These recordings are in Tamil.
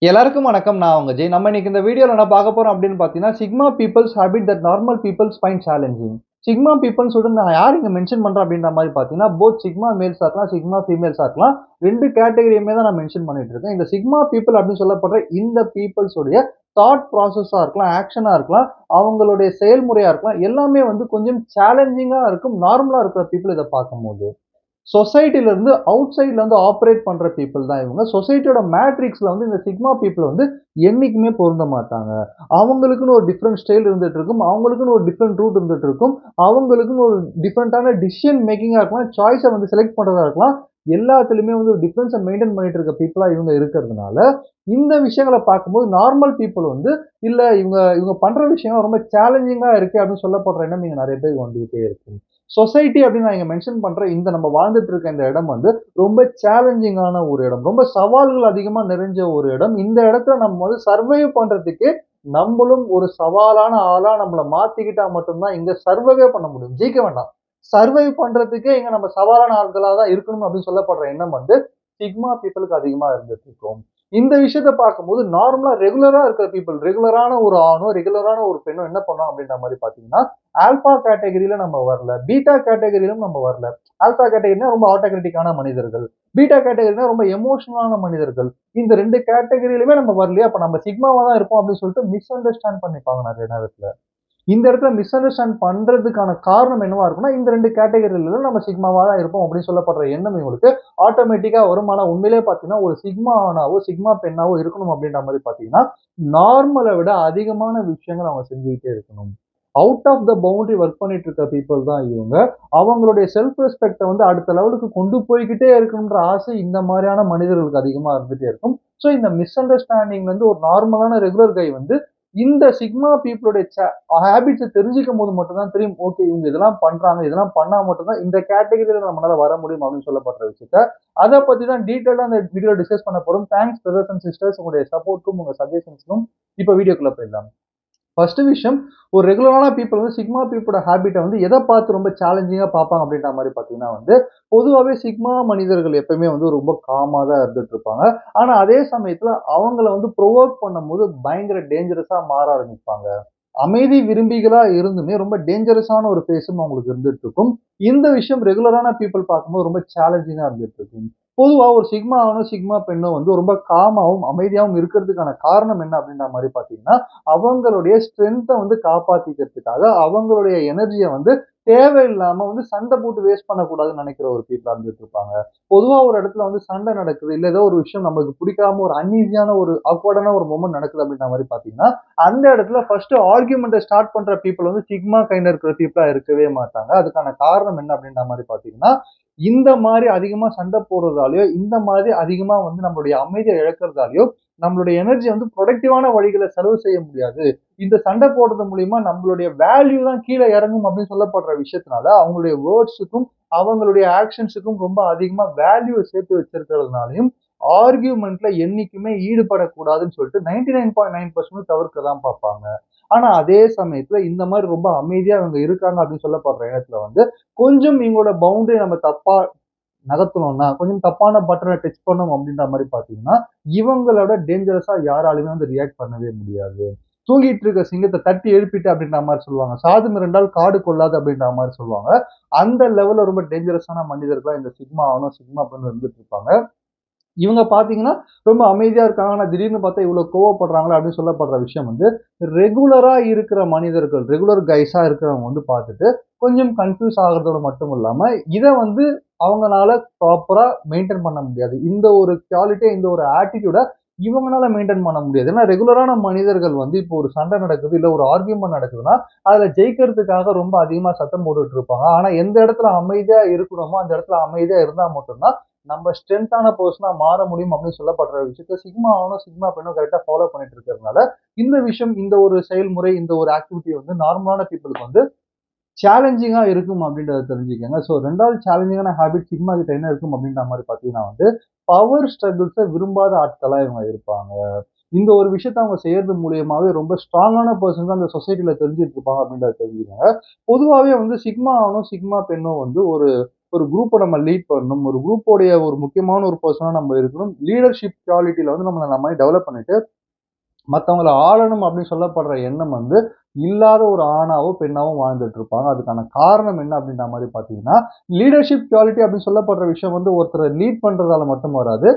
எல்லாருக்கும் வணக்கம். நான் உங்க ஜெய். நம்ம இன்னைக்கு இந்த வீடியோல என்ன பார்க்க போறோம் அப்படின்னு பார்த்தீங்கன்னா, sigma peoples habit that normal peoples find challenging. Sigma peoples சொல்லிட்டு நான் யார் இங்க மென்ஷன் பண்றேன் அப்படின்ற மாரி பார்த்தீங்கன்னா, போத் சிக்மா மேல்ஸா இருக்கலாம், சிக்மா ஃபீமேல்ஸா இருக்கலாம். 2 கேட்டகரியுமே தான் நான் மென்ஷன் பண்ணிட்டு இருக்கேன். இந்த சிக்மா பீப்பிள் அப்படின்னு சொல்லப்படுற இந்த பீப்பிள்ஸ் உடைய தாட் ப்ராசஸா இருக்கலாம், ஆக்ஷனா இருக்கலாம், அவங்களுடைய செயல்முறையா இருக்கலாம். எல்லாமே வந்து கொஞ்சம் சேலஞ்சிங்கா இருக்கும். நார்மலா இருக்கிற பீப்பிள் இத பார்க்கும்போது. சொசைட்டில இருந்து அவுட் சைட்ல வந்து ஆப்பரேட் பண்ற பீப்பிள் தான் இவங்க. சொசைட்டியோட மேட்ரிக்ஸ்ல வந்து இந்த சிக்மா பீப்பிள் வந்து என்னைக்குமே பொருந்த மாட்டாங்க. அவங்களுக்குன்னு ஒரு டிஃபரெண்ட் ஸ்டைல் இருந்துட்டு இருக்கும். அவங்களுக்குன்னு ஒரு டிஃபரெண்ட் ரூட் இருந்துட்டு இருக்கும். அவங்களுக்குன்னு ஒரு டிஃபரெண்டான டிசிஷன் மேக்கிங்கா இருக்கலாம். சாய்ஸ வந்து செலக்ட் பண்றதா இருக்கலாம். எல்லாத்துலயுமே வந்து ஒரு டிஃபரன்ஸ மெயின்டெயின் பண்ணிட்டு இருக்க பீப்பிளா இவங்க இருக்கிறதுனால, இந்த விஷயங்கள பார்க்கும்போது நார்மல் பீப்பிள் வந்து, இல்ல இவங்க இவங்க பண்ற விஷயம் ரொம்ப சேலஞ்சிங்கா இருக்கு அப்படின்னு சொல்லப்படுற எண்ணம் இங்க நெறைய பேருக்கு வந்துகிட்டே இருக்கு. சொசைட்டி அப்படின்னு நான் இங்க மென்ஷன் பண்ற இந்த நம்ம வாழ்ந்துட்டு இருக்க இந்த இடம் வந்து ரொம்ப சேலஞ்சிங்கான ஒரு இடம். ரொம்ப சவால்கள் அதிகமா நிறைஞ்ச ஒரு இடம். இந்த இடத்துல நம்ம வந்து சர்வைவ் பண்றதுக்கு நம்மளும் ஒரு சவாலான ஆளா நம்மள மாத்திக்கிட்டா மட்டும் தான் இங்க சர்வைவே பண்ண முடியும். ஜெயிக்க வேண்டாம். சர்வைவ் பண்றதுக்கே இங்க நம்ம சவாலான ஆட்களா தான் இருக்கணும் அப்படின்னு சொல்லப்படுற எண்ணம் வந்து சிக்மா பீப்பிளுக்கு அதிகமா இருந்துட்டு இருக்கும். இந்த விஷயத்த பார்க்கும்போது நார்மலா ரெகுலரா இருக்கிற பீப்பிள், ரெகுலரான ஒரு ஆணோ, ரெகுலரான ஒரு பெண்ணோ என்ன பண்ணுவாங்க அப்படின்ற மாரி பார்த்தீங்கன்னா, ஆல்பா கேட்டகரியில நம்ம வரல. பீட்டா கேட்டகரியிலும் நம்ம வரல. ஆல்பா கேட்டகரினா ரொம்ப ஆட்டோகிராட்டிக்கான மனிதர்கள். பீட்டா கேட்டகரினா ரொம்ப எமோஷனலான மனிதர்கள். இந்த 2 கேட்டகரியிலுமே நம்ம வரலையா, அப்ப நம்ம சிக்மாவா தான் இருப்போம் அப்படின்னு சொல்லிட்டு மிஸ் அண்டர்ஸ்டாண்ட் பண்ணிப்பாங்க நெறைய நேரத்துல. இந்த இடத்துல மிஸ் அண்டர்ஸ்டாண்ட் பண்றதுக்கான காரணம் என்னவா இருக்கும்னா, இந்த 2 கேட்டகரில நம்ம சிக்மாவா தான் இருப்போம் அப்படின்னு சொல்லப்படுற எண்ணம் இவங்களுக்கு ஆட்டோமேட்டிக்கா வரும். ஆனா உண்மையிலேயே பார்த்தீங்கன்னா, ஒரு சிக்மா ஆணாவோ, சிக்மா பெண்ணாவோ இருக்கணும் அப்படின்ற மாரி பார்த்தீங்கன்னா, நார்மல விட அதிகமான விஷயங்கள் அவங்க செஞ்சுகிட்டே இருக்கணும். Out of the boundary work பண்ணிட்டு இருக்க பீப்பிள் தான் இவங்க. அவங்களுடைய செல்ஃப் ரெஸ்பெக்ட்ட வந்து அடுத்த லெவலுக்கு கொண்டு போய்க்கிட்டே இருக்கணும்ன்ற ஆசை இந்த மாரியான மனிதர்களுக்கு அதிகமா இருந்துட்டே இருக்கும். ஸோ இந்த மிஸ் அண்டர்ஸ்டாண்டிங்ல இருந்து ஒரு நார்மலான ரெகுலர் கை வந்து இந்த சிக்மா பீப்பிளுடைய ஹேபிட்ஸ தெரிஞ்சுக்கும்போது மட்டும் தான் தெரியும். ஓகே இவங்க இதெல்லாம் பண்றாங்க. இதெல்லாம் பண்ணா மட்டும் தான் இந்த கேட்டகரில நம்மளால வர முடியும் அப்படின்னு சொல்லப்படுற விஷயத்த, அத பத்தி தான் டீட்டெயிலா அந்த வீடியோல டிஸ்கஸ் பண்ண போறோம். தேங்க்ஸ் பிரதர்ஸ் அண்ட் சிஸ்டர்ஸ் உங்களுடைய சப்போர்ட்க்கும், உங்க சஜஷன்ஸ்க்கும். இப்ப வீடியோக்குள்ள போயிடலாம். ஃபர்ஸ்ட் விஷயம், ஒரு ரெகுலரான பீப்பிள் வந்து சிக்மா பீப்பிளோட ஹேபிட்ட வந்து எத பார்த்து ரொம்ப சேலஞ்சிங்கா பார்ப்பாங்க அப்படின்ற மாரி பார்த்தீங்கன்னா வந்து, பொதுவாவே சிக்மா மனிதர்கள் எப்பவுமே வந்து ரொம்ப காமா தான் இருந்துட்டு இருப்பாங்க. ஆனா அதே சமயத்துல அவங்கள வந்து புரொவோக் பண்ணும்போது பயங்கர டேஞ்சரஸா மாற ஆரம்பிப்பாங்க. அமைதி விரும்பிகளா இருந்துமே ரொம்ப டேஞ்சரஸான ஒரு ஃபேஸும் அவங்களுக்கு இருந்துட்டு இருக்கும். இந்த விஷயம் ரெகுலரான பீப்பிள் பார்க்கும்போது ரொம்ப சேலஞ்சிங்கா இருந்துட்டு இருக்கும். பொதுவா ஒரு சிக்மா ஆணும், சிக்மா பெண்ணும் வந்து ரொம்ப காமாவும், அமைதியாவும் இருக்கிறதுக்கான காரணம் என்ன அப்படின்ற மாரி பார்த்தீங்கன்னா, அவங்களுடைய ஸ்ட்ரென்த்த வந்து காப்பாத்திக்கிறதுக்காக, அவங்களுடைய எனர்ஜிய வந்து தேவையில்லாம வந்து சண்டை போட்டு வேஸ்ட் பண்ணக்கூடாதுன்னு நெனைக்கிற ஒரு பீப்பிளா இருந்துட்டு இருப்பாங்க. பொதுவா ஒரு இடத்துல வந்து சண்டை நடக்குது, இல்ல ஏதோ ஒரு விஷயம் நமக்கு பிடிக்காம ஒரு அன்ஈஸியான ஒரு ஆக்வர்டான ஒரு மொமெண்ட் நடக்குது அப்படின்ற மாரி பார்த்தீங்கன்னா, அந்த இடத்துல ஃபர்ஸ்ட் ஆர்கியூமெண்ட்ட ஸ்டார்ட் பண்ற பீப்பிள் வந்து சிக்மா கைண்ட்ல இருக்கிற பீப்பிளா இருக்கவே மாட்டாங்க. அதுக்கான காரணம் என்ன அப்படின்ற மாரி பார்த்தீங்கன்னா, இந்த மாரி அதிகமா சண்டை போடுறதாலயோ, இந்த மாதிரி அதிகமா வந்து நம்மளுடைய அமைதிய இழக்கிறதாலயோ, நம்மளுடைய எனர்ஜிய வந்து புரொடக்டிவான வழிகள செலவு செய்ய முடியாது. இந்த சண்டை போடுறது மூலியமா நம்மளுடைய வேல்யூ தான் கீழ இறங்கும் அப்படின்னு சொல்லப்படுற விஷயத்தினால, அவங்களுடைய வேர்ட்ஸுக்கும், அவங்களுடைய ஆக்ஷன்ஸுக்கும் ரொம்ப அதிகமா வேல்யூவ சேர்த்து வச்சிருக்கிறதுனாலயும், ஆர்கியூமென்ட்ல என்னைக்குமே ஈடுபடக்கூடாதுன்னு சொல்லிட்டு 99.9% தவிர்க்க தான் பார்ப்பாங்க. ஆனா அதே சமயத்துல இந்த மாரி ரொம்ப அமைதியா இவங்க இருக்காங்க அப்படின்னு சொல்லப்படுற இடத்துல வந்து, கொஞ்சம் இவங்களோட பவுண்டரிய நம்ம தப்பா நகர்த்தணும்னா, கொஞ்சம் தப்பான பட்டன டச் பண்ணோம் அப்படின்ற மாரி பார்த்தீங்கன்னா, இவங்களோட டேஞ்சரஸா யாராலயுமே வந்து ரியாக்ட் பண்ணவே முடியாது. தூங்கிட்டு இருக்க சிங்கத்த தட்டி எழுப்பிட்டு அப்படின்ற மாரி சொல்லுவாங்க. "சாது மிரண்டால் காடு கொள்ளாது" அப்படின்ற மாரி சொல்லுவாங்க. அந்த லெவல்ல ரொம்ப டேஞ்சரஸான மனிதர்களா இந்த சிக்மா ஆணும், சிக்மா பெண்ணும் இருந்துட்டு இருப்பாங்க. இவங்க பார்த்தீங்கன்னா, ரொம்ப அமைதியா இருக்காங்க. ஆனா திடீர்னு பார்த்தா இவ்ளோ கோவப்படுறாங்களே அப்படின்னு சொல்லப்படுற விஷயம் வந்து, ரெகுலரா இருக்கிற மனிதர்கள், ரெகுலர் கைஸா இருக்கிறவங்க வந்து பார்த்துட்டு, கொஞ்சம் கன்ஃப்யூஸ் ஆகுறதோட மட்டும் இல்லாம, இத வந்து அவங்கனால ப்ராப்பரா மெயின்டெயின் பண்ண முடியாது. இந்த ஒரு குவாலிட்டிய, இந்த ஒரு ஆட்டிட்யூட இவங்கனால மெயின்டெயின் பண்ண முடியாது. ஏன்னா ரெகுலரான மனிதர்கள் வந்து இப்போ ஒரு சண்டை நடக்குது, இல்ல ஒரு ஆர்கியூமென்ட் நடக்குதுன்னா, அதுல ஜெயிக்கிறதுக்காக ரொம்ப அதிகமா சத்தம் போட்டுட்டு இருப்பாங்க. ஆனா எந்த இடத்துல அமைதியா இருக்கணுமோ, அந்த இடத்துல அமைதியா இருந்தா மட்டும் தான் நம்ம ஸ்ட்ரென்த்தான பெர்சனா மாற முடியும் அப்படின்னு சொல்லப்படுற விஷயத்த சிக்மா ஆணும், சிக்மா பெண்ணும் கரெக்ட்டா ஃபாலோ பண்ணிட்டு இருக்கிறதுனால, இந்த விஷயம், இந்த ஒரு செயல்முறை, இந்த ஒரு ஆக்டிவிட்டி வந்து நார்மலான பீப்பிளுக்கு வந்து சேலஞ்சிங்கா இருக்கும் அப்படின்றத தெரிஞ்சுக்கங்க. ஸோ 2வது சேலஞ்சிங்கான ஹேபிட் சிக்மா கிட்ட என்ன இருக்கும் அப்படின்ற மாரி பார்த்தீங்கன்னா வந்து, பவர் ஸ்ட்ரகிள்ஸ விரும்பாத ஆட்களா இவங்க இருப்பாங்க. இந்த ஒரு விஷயத்த அவங்க செய்யறது மூலியமாவே ரொம்ப ஸ்ட்ராங்கான பெர்சன் தான் அந்த சொசைட்டில தெரிஞ்சுட்டு இருப்பாங்க அப்படின்றத தெரிஞ்சுக்கங்க. பொதுவாவே வந்து சிக்மா ஆணும், சிக்மா பெண்ணும் வந்து ஒரு ஒரு குரூப்பை நம்ம லீட் பண்ணணும், ஒரு குரூப்போடைய ஒரு முக்கியமான ஒரு பர்சனா நம்ம இருக்கணும். லீடர்ஷிப் குவாலிட்டில வந்து நம்ம டெவலப் பண்ணிட்டு மத்தவங்கள ஆளணும் அப்படின்னு சொல்லப்படுற எண்ணம் வந்து இல்லாத ஒரு ஆணாவோ, பெண்ணாவோ வாழ்ந்துட்டு இருப்பாங்க. அதுக்கான காரணம் என்ன அப்படின்ற மாரி பார்த்தீங்கன்னா, லீடர்ஷிப் குவாலிட்டி அப்படின்னு சொல்லப்படுற விஷயம் வந்து ஒருத்தர லீட் பண்றதால மட்டும் வராது.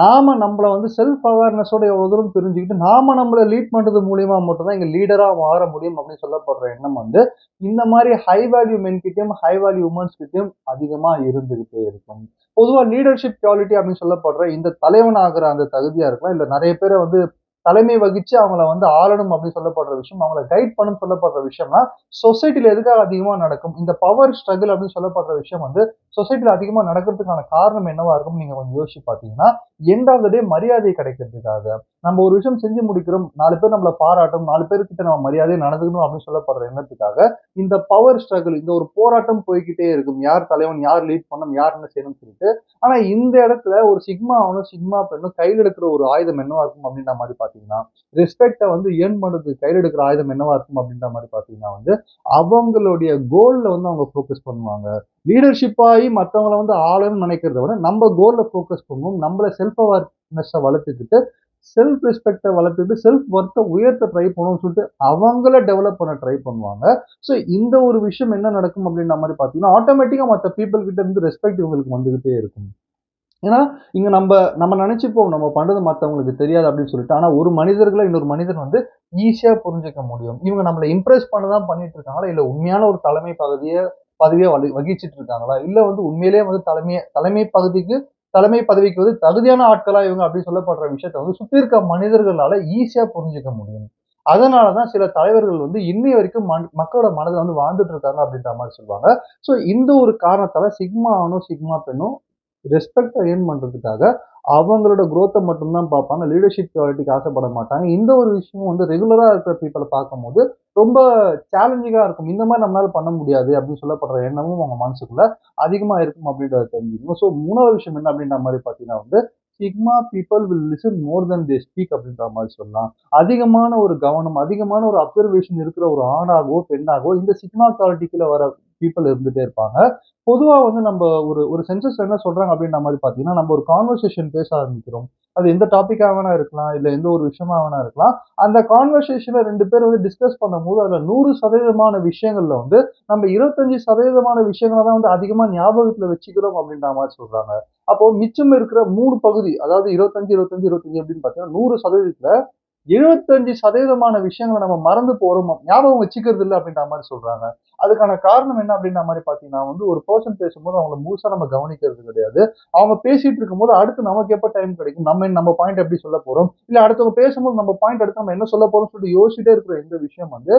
நாம நம்மள வந்து செல்ஃப் அவேர்னஸோட எவ்வளவு தூரம் தெரிஞ்சுக்கிட்டு, நாம நம்மள லீட் பண்றது மூலியமா மட்டும் தான் இங்க லீடரா மாற முடியும் அப்படின்னு சொல்லப்படுற எண்ணம் வந்து, இந்த மாரி ஹை வேல்யூ மென் கிட்டயும், ஹை வேல்யூ வுமன்ஸ் கிட்டயும் அதிகமா இருந்துகிட்டே இருக்கும். பொதுவா லீடர்ஷிப் குவாலிட்டி அப்படின்னு சொல்லப்படுற இந்த தலைவன் ஆகுற அந்த தகுதியா இருக்கலாம். இல்ல நெறைய பேர வந்து தலைமை வகிச்சு அவங்கள வந்து ஆளணும் அப்படின்னு சொல்லப்படுற விஷயம், அவங்கள கைட் பண்ணணும்னு சொல்லப்படுற விஷயம்லாம் சொசைட்டில எதுக்காக அதிகமா நடக்கும்? இந்த பவர் ஸ்ட்ரகிள் அப்படின்னு சொல்லப்படுற விஷயம் வந்து சொசைட்டில அதிகமா நடக்கிறதுக்கான காரணம் என்னவா இருக்கும்னு நீங்க கொஞ்சம் யோசிச்சு பார்த்தீங்கன்னா, எண்ட் ஆஃப் த டே மரியாதை கிடைக்கிறதுக்காக. நம்ம ஒரு விஷயம் செஞ்சு முடிக்கிறோம். 4 பேர் நம்மள பாராட்டணும். 4 பேர்கிட்ட நம்ம மரியாதையா நடந்துக்கணும் அப்படின்னு சொல்லப்படுற எண்ணத்துக்காக, இந்த பவர் ஸ்ட்ரகிள் இந்த ஒரு போராட்டம் போய்க்கிட்டே இருக்கும். யார் தலைவன்? யார் லீட் பண்ணணும்? யார் என்ன செய்யணும்னு சொல்லிட்டு. ஆனா இந்த இடத்துல ஒரு சிக்மா ஆணும், சிக்மா பெண்ணும் கையில எடுக்கிற ஒரு ஆயுதம் என்னவா இருக்கும் அப்படின்ற மாரி பார்த்தீங்கன்னா, ரெஸ்பெக்ட்ட வந்து ஏர்ன் பண்றதுக்கு கையில எடுக்கிற ஆயுதம் என்னவா இருக்கும் அப்படின்ற மாரி பார்த்தீங்கன்னா வந்து, அவங்களுடைய கோல்ல வந்து அவங்க ஃபோக்கஸ் பண்ணுவாங்க. லீடர்ஷிப் ஆயி மத்தவங்கள வந்து ஆளணும்னு நினைக்கிறத விட, நம்ம கோல்ல ஃபோக்கஸ் பண்ணுவோம். நம்மள செல்ஃப் அவேர்னஸ வளர்த்துக்கிட்டு, செல்ஃப் ரெஸ்பெக்ட்ட வளர்த்துக்கிட்டு, செல்ஃப் வொர்த்த உயர்த்த ட்ரை பண்ணணும்னு சொல்லிட்டு, அவங்கள டெவலப் பண்ண ட்ரை பண்ணுவாங்க. ஸோ இந்த ஒரு விஷயம் என்ன நடக்கும் அப்படின்ற மாரி பார்த்தீங்கன்னா, ஆட்டோமேட்டிக்கா மத்த பீப்பிள் கிட்ட இருந்து ரெஸ்பெக்ட் இவங்களுக்கு வந்துகிட்டே இருக்கும். ஏன்னா, இங்க நம்ம நெனச்சுப்போம், நம்ம பண்றது மத்தவங்களுக்கு தெரியாது அப்படின்னு சொல்லிட்டு. ஆனா, ஒரு மனிதர்கள இன்னொரு மனிதன் வந்து ஈஸியா புரிஞ்சுக்க முடியும். இவங்க நம்மள இம்ப்ரெஸ் பண்ண தான் பண்ணிட்டு இருக்காங்களா? இல்ல உண்மையான ஒரு தலைமை பதவிய வகிச்சிட்டு இருக்காங்களா? இல்ல வந்து உண்மையிலேயே வந்து தலைமை பதவிக்கு வந்து தகுதியான ஆட்களா இவங்க அப்படின்னு சொல்லப்படுற விஷயத்த வந்து சுத்தி இருக்க மனிதர்களால ஈஸியா புரிஞ்சுக்க முடியும். அதனால தான் சில தலைவர்கள் வந்து இன்னை வரைக்கும் மக்களோட மனதில வந்து வாழ்ந்துட்டு இருக்காங்க அப்படின்ற மாரி சொல்லுவாங்க. ஸோ இந்த ஒரு காரணத்தால சிக்மா ஆணும், சிக்மா பெண்ணும் ரெஸ்பெக்ட்ட எர்ன் பண்றதுக்காக அவங்களோட குரோத்த மட்டும் தான் பார்ப்பாங்க. லீடர்ஷிப் குவாலிட்டிக்கு ஆசைப்பட மாட்டாங்க. இந்த ஒரு விஷயம் வந்து ரெகுலரா இருக்கிற பீப்பிள பார்க்கும்போது ரொம்ப சேலஞ்சிங்கா இருக்கும். இந்த மாரி நம்மளால பண்ண முடியாது அப்படின்னு சொல்லப்படுற எண்ணமும் அவங்க மனசுக்குள்ள அதிகமா இருக்கும் அப்படின்றத தெரிஞ்சுக்கணும். ஸோ 3வது விஷயம் என்ன அப்படின்ற மாரி பார்த்தீங்கன்னா வந்து, sigma people will listen more then they speak அப்படின்ற மாரி சொல்லலாம். அதிகமான ஒரு கவனம், அதிகமான ஒரு அப்சர்வேஷன் இருக்கிற ஒரு ஆணாகவோ, பெண்ணாகவோ இந்த சிக்மா குவாலிட்டிக்குள்ள வர பீப்பிள் இருந்துட்டே இருப்பாங்க. பொதுவா வந்து நம்ப ஒரு ஒரு சென்சஸ்ல என்ன சொல்றாங்க அப்படின்ற மாரி பார்த்தீங்கன்னா, நம்ம ஒரு கான்வர்சேஷன் பேச ஆரம்பிக்கிறோம். அது எந்த டாபிக்கா வேணா இருக்கலாம். இல்ல எந்த ஒரு விஷயமா வேணா இருக்கலாம். அந்த கான்வர்சேஷன்ல 2 பேர் வந்து டிஸ்கஸ் பண்ணும்போது, அதுல 100% விஷயங்கள்ல வந்து நம்ம 25% விஷயங்கள தான் வந்து அதிகமா ஞாபகத்துல வச்சுக்கிறோம் அப்படின்ற மாரி சொல்றாங்க. அப்போ மிச்சம் இருக்கிற 3 பகுதி, அதாவது 25, 25, 25 எப்படின்னு பார்த்தீங்கன்னா, 100%த்துல 75% விஷயங்கள நம்ம மறந்து போறோம். ஞாபகம் வச்சுக்கிறது இல்ல அப்படின்ற மாரி சொல்றாங்க. அதுக்கான காரணம் என்ன அப்படின்ற மாரி பார்த்தீங்கன்னா வந்து, ஒரு பெர்சன் பேசும்போது அவங்கள முழுசா நம்ம கவனிக்கிறது கிடையாது. அவங்க பேசிட்டு இருக்கும்போது, அடுத்து நமக்கு எப்ப டைம் கிடைக்கும்? நம்ம பாயிண்ட் எப்படி சொல்லப் போறோம்? இல்ல அடுத்தவங்க பேசும்போது நம்ம பாயிண்ட் அடுத்து நம்ம என்ன சொல்லப் போறோம்னு சொல்லிட்டு யோசிச்சுட்டே இருக்கிற இந்த விஷயம் வந்து,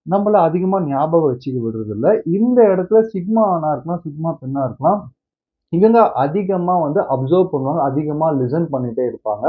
நம்மள அதிகமா ஞாபகம் வச்சுக்க விடுறதில்ல. இந்த இடத்துல சிக்மா ஆணா இருக்கலாம், சிக்மா பெண்ணா இருக்கலாம். இவங்க அதிகமா வந்து அப்சர்வ் பண்ணுவாங்க. அதிகமா லிசன் பண்ணிட்டே இருப்பாங்க.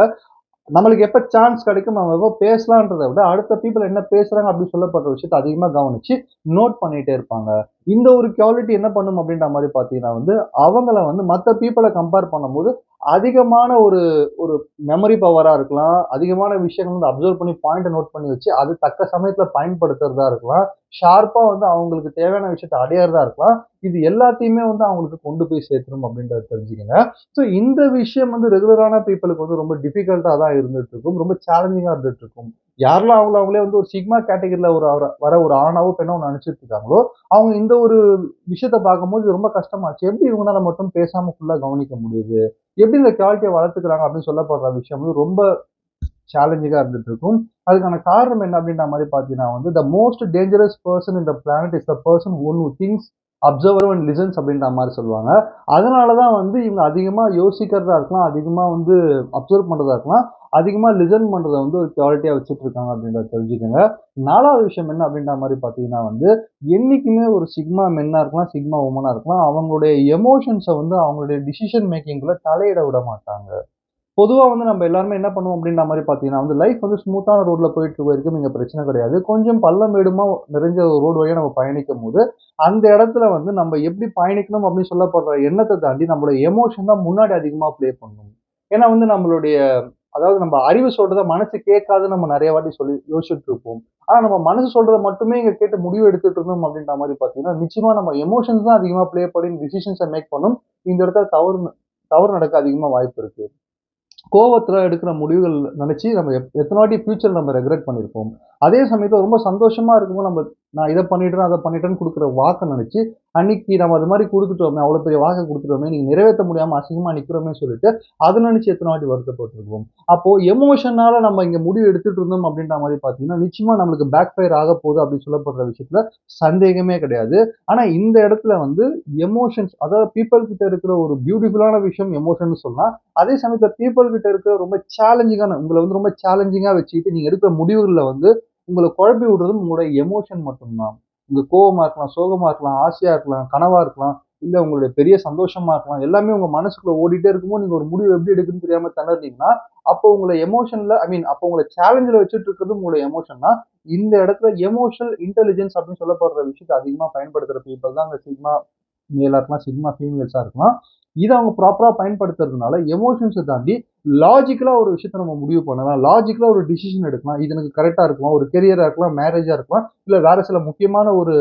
நம்மளுக்கு எப்ப சான்ஸ் கிடைக்கும், நம்ம எப்ப பேசலான்றத விட, அடுத்த பீப்பிள் என்ன பேசுறாங்க அப்படின்னு சொல்லப்படுற விஷயத்த அதிகமா கவனிச்சு, நோட் பண்ணிட்டே இருப்பாங்க. இந்த ஒரு குவாலிட்டி என்ன பண்ணும் அப்படின்ற மாரி பார்த்தீங்கன்னா வந்து, அவங்கள வந்து மத்த பீப்பிள கம்பேர் பண்ணும்போது, அதிகமான ஒரு ஒரு மெமரி பவரா இருக்கலாம். அதிகமான விஷயங்கள் வந்து அப்சர்வ் பண்ணி பாயிண்ட்ட நோட் பண்ணி வச்சு, அது தக்க சமயத்துல பயன்படுத்துறதா இருக்கலாம். ஷார்ப்பா வந்து அவங்களுக்கு தேவையான விஷயத்த அடையறதா இருக்கலாம். இது எல்லாத்தையுமே வந்து அவங்களுக்கு கொண்டு போய் சேர்த்துரும் அப்படின்றத தெரிஞ்சுக்கங்க. ஸோ இந்த விஷயம் வந்து ரெகுலரான பீப்பிளுக்கு வந்து ரொம்ப டிஃபிகல்ட்டா தான் இருந்துட்டு இருக்கும். ரொம்ப சேலஞ்சிங்கா இருந்துட்டு இருக்கும். யாரெல்லாம் அவங்கள அவங்களே வந்து ஒரு சிக்மா கேட்டகரில ஒரு வர ஒரு ஆணாவோ, பெண்ணோ நெனச்சுட்டு இருக்காங்களோ, அவங்க இந்த ஒரு விஷயத்த பார்க்கும்போது இது ரொம்ப கஷ்டமாச்சு. எப்படி இவங்கனால மட்டும் பேசாம ஃபுல்லா கவனிக்க முடியுது? எப்படி இந்த குவாலிட்டிய வளர்த்துக்கிறாங்க அப்படின்னு சொல்லப்படுற விஷயம் வந்து ரொம்ப சேலஞ்சிங்கா இருந்துட்டு இருக்கும். அதுக்கான காரணம் என்ன அப்படின்ற மாரி பார்த்தீங்கன்னா வந்து, "the most dangerous person in the planet is the person one who things, observer and listens" அப்படின்ற மாரி சொல்லுவாங்க. அதனால தான் வந்து இவங்க அதிகமா யோசிக்கிறதா இருக்கலாம், அதிகமா வந்து அப்சர்வ் பண்றதா இருக்கலாம், அதிகமா லிசன் பண்றத வந்து ஒரு குவாலிட்டியா வச்சுட்டு இருக்காங்க அப்படின்றத தெரிஞ்சுக்கங்க. 4வது விஷயம் என்ன அப்படின்ற மாரி பார்த்தீங்கன்னா வந்து, என்னைக்குமே ஒரு சிக்மா மென்னா இருக்கலாம், சிக்மா வுமனா இருக்கலாம். அவங்களுடைய எமோஷன்ஸ வந்து அவங்களுடைய டிசிஷன் மேக்கிங்ல தலையிட விட மாட்டாங்க. பொதுவா வந்து நம்ம எல்லாருமே என்ன பண்ணுவோம் அப்படின்ற மாரி பார்த்தீங்கன்னா வந்து, லைஃப் வந்து ஸ்மூத்தான ரோட்ல போயிட்டு இருக்க வரைக்கும் இங்க பிரச்சனை கிடையாது. கொஞ்சம் பள்ளம் மேடுமா நிறைஞ்ச ஒரு ரோடு வழியா நம்ம பயணிக்கும்போது, அந்த இடத்துல வந்து நம்ம எப்படி பயணிக்கணும் அப்படின்னு சொல்லப்படுற எண்ணத்த தாண்டி நம்மளுடைய எமோஷன் தான் முன்னாடி அதிகமா ப்ளே பண்ணும். ஏன்னா வந்து நம்மளுடைய அதாவது நம்ம அறிவு சொல்றத மனசு கேட்காது நம்ம நிறைய வாட்டி சொல்லி யோசிச்சுட்டு இருப்போம். ஆனா நம்ம மனசு சொல்றத மட்டுமே இங்க கேட்டு முடிவு எடுத்துட்டு இருந்தோம் அப்படின்ற மாதிரி பாத்தீங்கன்னா நிச்சயமா நம்ம எமோஷன்ஸ் தான் அதிகமா ப்ளே பண்ணி டிசிஷன்ஸை மேக் பண்ணும். இந்த இடத்துல தவறு தவறு நடக்க அதிகமா வாய்ப்பு இருக்கு. கோவத்துல எடுக்கிற முடிவுகள் நினைச்சு நம்ம எத்தனை வாட்டி ஃபியூச்சர்ல நம்ம ரெக்ரெட் பண்ணியிருப்போம். அதே சமயத்துல ரொம்ப சந்தோஷமா இருக்கும்போது நம்ம நான் இத பண்ணிட்டேன், அத பண்ணிட்டேன்னு குடுக்குற வாக்க நினைச்சு, அன்னைக்கு நம்ம அது மாரி குடுத்துட்டோமே, அவ்வளோ பெரிய வாக்க குடுத்துட்டோமே, இன்னைக்கு நிறைவேத்த முடியாம அசிங்கமா நிக்கிறோமேன்னு சொல்லிட்டு, அத நினைச்சு எத்தனை வாட்டி வருத்தப்பட்டுருப்போம். அப்போ எமோஷனால நம்ம இங்க முடிவு எடுத்துட்டு இருந்தோம் அப்படின்ற மாரி பார்த்தீங்கன்னா, நிச்சயமா நம்மளுக்கு பேக் ஃபயர் ஆகப் போகுது அப்படின்னு சொல்லப்படுற விஷயத்துல சந்தேகமே கிடையாது. ஆனா இந்த இடத்துல வந்து எமோஷன்ஸ் அதாவது பீப்பிள் கிட்ட இருக்கிற ஒரு பியூட்டிஃபுல்லான விஷயம் எமோஷன்னு சொல்லலாம். அதே சமயத்துல பீப்பிள் கிட்ட இருக்கிற ரொம்ப சேலஞ்சிங்கான உங்கள வந்து ரொம்ப சேலஞ்சிங்கா வச்சுக்கிட்டு நீங்க எடுக்கிற முடிவுகள்ல வந்து உங்கள குழப்பி விடுறதும் உங்களுடைய எமோஷன் மட்டும்தான். உங்க கோவமா இருக்கலாம், சோகமா இருக்கலாம், ஆசையா இருக்கலாம், கனவா இருக்கலாம், இல்ல உங்களுடைய பெரிய சந்தோஷமா இருக்கலாம். எல்லாமே உங்க மனசுக்குள்ள ஓடிட்டே இருக்கும்போது நீங்க ஒரு முடிவு எப்படி எடுக்குறதுன்னு தெரியாம திணறீங்கன்னா, அப்போ உங்கள எமோஷன்ல அப்போ உங்கள சேலஞ்சுல வச்சுட்டு இருக்கிறது உங்களுடைய எமோஷன்னா, இந்த இடத்துல எமோஷனல் இன்டெலிஜென்ஸ் அப்படின்னு சொல்லப்படுற விஷயத்த அதிகமா பயன்படுத்துற பீப்பிள் தான் அந்த சிக்மா மேலா இருக்கலாம், சிக்மா ஃபீமேல்ஸா இருக்கலாம். இத அவங்க ப்ராப்பரா பயன்படுத்துறதுனால எமோஷன்ஸ தாண்டி லாஜிக்கலா ஒரு விஷயத்த நம்ம முடிவு பண்ணலாம். லாஜிக்கலா ஒரு டிசிஷன் எடுக்கலாம். இது எனக்கு கரெக்ட்டா இருக்குமா? ஒரு கரியரா இருக்கலாம், மேரேஜா இருக்கலாம், இல்ல வேற சில முக்கியமான ஒரு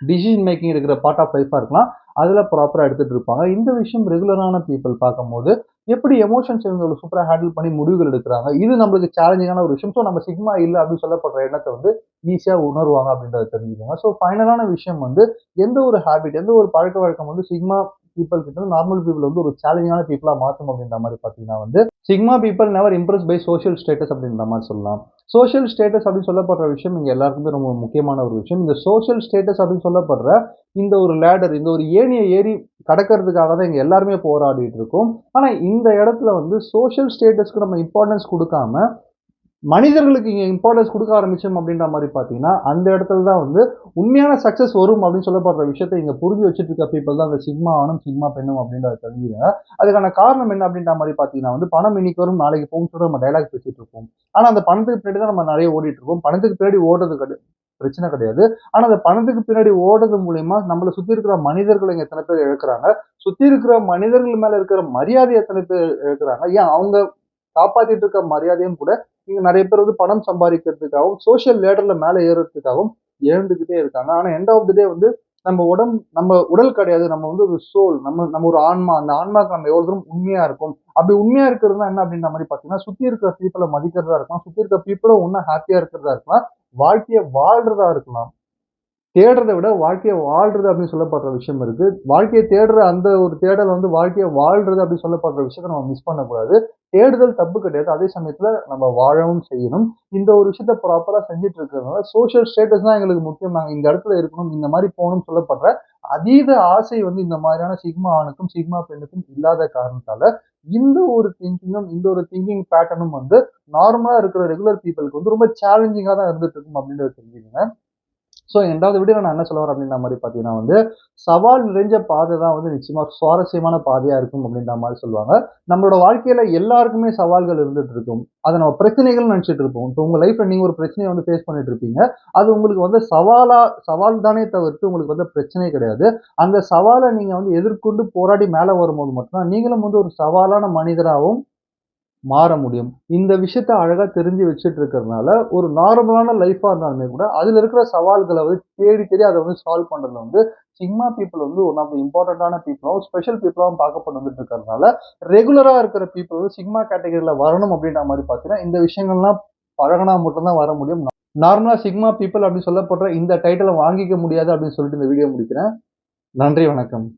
டிசிஷன் மேக்கிங் இருக்கிற பார்ட் ஆஃப் லைஃபா இருக்கலாம். அதுல ப்ராப்பரா எடுத்துட்டு இருப்பாங்க. இந்த விஷயம் ரெகுலரான பீப்பிள் பார்க்கும்போது, எப்படி எமோஷன்ஸ் இவங்க சூப்பரா ஹேண்டில் பண்ணி முடிவுகள் எடுக்குறாங்க. இது நம்மளுக்கு சேலஞ்சிங்கான ஒரு விஷயம். ஸோ நம்ம சிக்மா இல்ல அப்படின்னு சொல்லப்படுற எண்ணத்த வந்து ஈஸியா உணருவாங்க அப்படின்றத தெரிஞ்சுக்கோங்க. ஸோ ஃபைனலான விஷயம் வந்து எந்த ஒரு ஹேபிட், எந்த ஒரு பழக்கவழக்கம் வந்து சிக்மா பீப்பிள் கிட்ட இருந்து நார்மல் பீப்பிள் வந்து ஒரு சேலஞ்சிங்கான பீப்பிளா மாத்தும் அப்படின்ற மாரி பார்த்தீங்கன்னா வந்து, sigma people never impressed by social status அப்படின்ற மாரி சொல்லலாம். சோசியல் ஸ்டேட்டஸ் அப்படின்னு சொல்லப்படுற விஷயம் இங்க எல்லாருக்குமே ரொம்ப முக்கியமான ஒரு விஷயம். இந்த சோசியல் ஸ்டேட்டஸ் அப்படின்னு சொல்லப்படுற இந்த ஒரு லேடர், இந்த ஒரு ஏணிய ஏறி கடக்கிறதுக்காக தான் இங்க எல்லாருமே போராடிட்டு இருக்கோம். ஆனா இந்த இடத்துல வந்து சோசியல் ஸ்டேட்டஸ்க்கு நம்ம இம்பார்ட்டன்ஸ் குடுக்காம, மனிதர்களுக்கு இங்க இம்பார்ட்டன்ஸ் குடுக்க ஆரம்பிச்சோம் அப்படின்ற மாரி பார்த்தீங்கன்னா, அந்த இடத்துல தான் வந்து உண்மையான சக்சஸ் வரும் அப்படின்னு சொல்லப்படுற விஷயத்த இங்க புரிஞ்சு வச்சுட்டு இருக்க பீப்பிள் தான் அந்த சிக்மா ஆணும், சிக்மா பெண்ணும் அப்படின்றத தெரிஞ்சுக்கங்க. அதுக்கான காரணம் என்ன அப்படின்ற மாரி பார்த்தீங்கன்னா வந்து, பணம் இன்னைக்கு வரும், நாளைக்கு போகும்னு சொல்லிட்டு நம்ம டயலாக் பேசிட்டு இருப்போம். ஆனா அந்த பணத்துக்கு பின்னாடி தான் நம்ம நெறைய ஓடிட்டு இருக்கோம். பணத்துக்கு பின்னாடி ஓடுறது பிரச்சனை கிடையாது. ஆனா அந்த பணத்துக்கு பின்னாடி ஓடுறது மூலியமா நம்மள சுத்தி இருக்கிற மனிதர்கள இங்க எத்தன பேர் இழக்குறாங்க? சுத்தி இருக்கிற மனிதர்கள் மேல இருக்கிற மரியாதைய எத்தன பேர் இழக்குறாங்க? ஏன் அவங்க காப்பாத்திட்டு இருக்க மரியாதையும் கூட இங்க நெறைய பேர் வந்து பணம் சம்பாதிக்கிறதுக்காகவும், சோசியல் லேடர்ல மேல ஏறுறதுக்காகவும் இழந்துகிட்டே இருக்காங்க. ஆனா எண்ட் ஆஃப் தி டே வந்து நம்ம உடல் கிடையாது. நம்ம வந்து ஒரு சோல். நம்ம நம்ம ஒரு ஆன்மா. அந்த ஆன்மாக்கு நம்ம எவ்வளவு தூரம் உண்மையா இருக்கோம். அப்படி உண்மையா இருக்கிறதுனா என்ன அப்படின்ற மாரி பார்த்தீங்கன்னா, சுத்தி இருக்கிற பீப்பிள மதிக்கிறதா இருக்கலாம். சுத்தி இருக்க பீப்பிளும் இன்னும் ஹேப்பியா இருக்கிறதா இருக்கலாம். வாழ்க்கைய வாழ்றதா இருக்கலாம். தேடுறத விட வாழ்க்கைய வாழ்றது அப்படின்னு சொல்லப்படுற விஷயம் இருக்கு. வாழ்க்கைய தேடுற அந்த ஒரு தேடல் வந்து வாழ்க்கைய வாழ்றது அப்படின்னு சொல்லப்படுற விஷயத்த நம்ம மிஸ் பண்ணக்கூடாது. தேடுதல் தப்பு கிடையாது. அதே சமயத்துல நம்ம வாழவும் செய்யணும். இந்த ஒரு விஷயத்த ப்ராப்பரா செஞ்சுட்டு இருக்கிறதுனால சோசியல் ஸ்டேட்டஸ் தான் எங்களுக்கு முக்கியம். நாங்க இந்த இடத்துல இருக்கணும், இந்த மாரி போணும்னு சொல்லப்படுற அதீத ஆசை வந்து இந்த மாதிரியான சிக்மா ஆணுக்கும், சிக்மா பெண்ணுக்கும் இல்லாத காரணத்தால, இந்த ஒரு திங்கிங் பேட்டர்னும் வந்து நார்மலா இருக்கிற ரெகுலர் பீப்பிள்க்கு வந்து ரொம்ப சேலஞ்சிங்கா தான் இருந்துட்டு இருக்கும் அப்படின்றத தெரிஞ்சுக்கங்க. ஸோ 2வது வீடியோல நான் என்ன சொல்ல வரேன் அப்படின்ற மாரி பார்த்தீங்கன்னா வந்து, சவால் நிறைஞ்ச பாதை தான் வந்து நிச்சயமா சுவாரஸ்யமான பாதையா இருக்கும் அப்படின்ற மாரி சொல்லுவாங்க. நம்மளோட வாழ்க்கையில எல்லாருக்குமே சவால்கள் இருந்துட்டு இருக்கும். அத நம்ம பிரச்சனைகள்னு நெனச்சுட்டு இருப்போம். இப்போ உங்க லைஃப்ல நீங்க ஒரு பிரச்சனைய வந்து ஃபேஸ் பண்ணிட்டு இருப்பீங்க. அது உங்களுக்கு வந்து சவால் தானே தவிர்த்து உங்களுக்கு வந்து பிரச்சனை கிடையாது. அந்த சவால நீங்க வந்து எதிர்கொண்டு போராடி மேல வரும்போது மட்டும் தான் நீங்களும் வந்து ஒரு சவாலான மனிதராவும் மாற முடியும். இந்த விஷயத்த அழகா தெரிஞ்சு வச்சுட்டு இருக்கிறதுனால, ஒரு நார்மலான லைஃப்பா இருந்தாலுமே கூட, அதுல இருக்கிற சவால்கள வந்து தேடி தேடி அத வந்து சால்வ் பண்றதுல வந்து சிக்மா பீப்பிள் வந்து ஒன் ஆஃப் த இம்பார்ட்டன்ட்டான பீப்பிளாவும், ஸ்பெஷல் பீப்பிளாவும் பார்க்கப்பட்டு வந்துட்டு இருக்கிறதுனால, ரெகுலரா இருக்கிற பீப்பிள் வந்து சிக்மா கேட்டகரில வரணும் அப்படின்ற மாரி பார்த்தீங்கன்னா, இந்த விஷயங்கள்லாம் பழகுனா மட்டும் தான் வர முடியும். நார்மலா சிக்மா பீப்பிள் அப்படின்னு சொல்லப்படுற இந்த டைட்டில வாங்கிக்க முடியாது அப்படின்னு சொல்லிட்டு இந்த வீடியோ முடிக்கிறேன். நன்றி, வணக்கம்.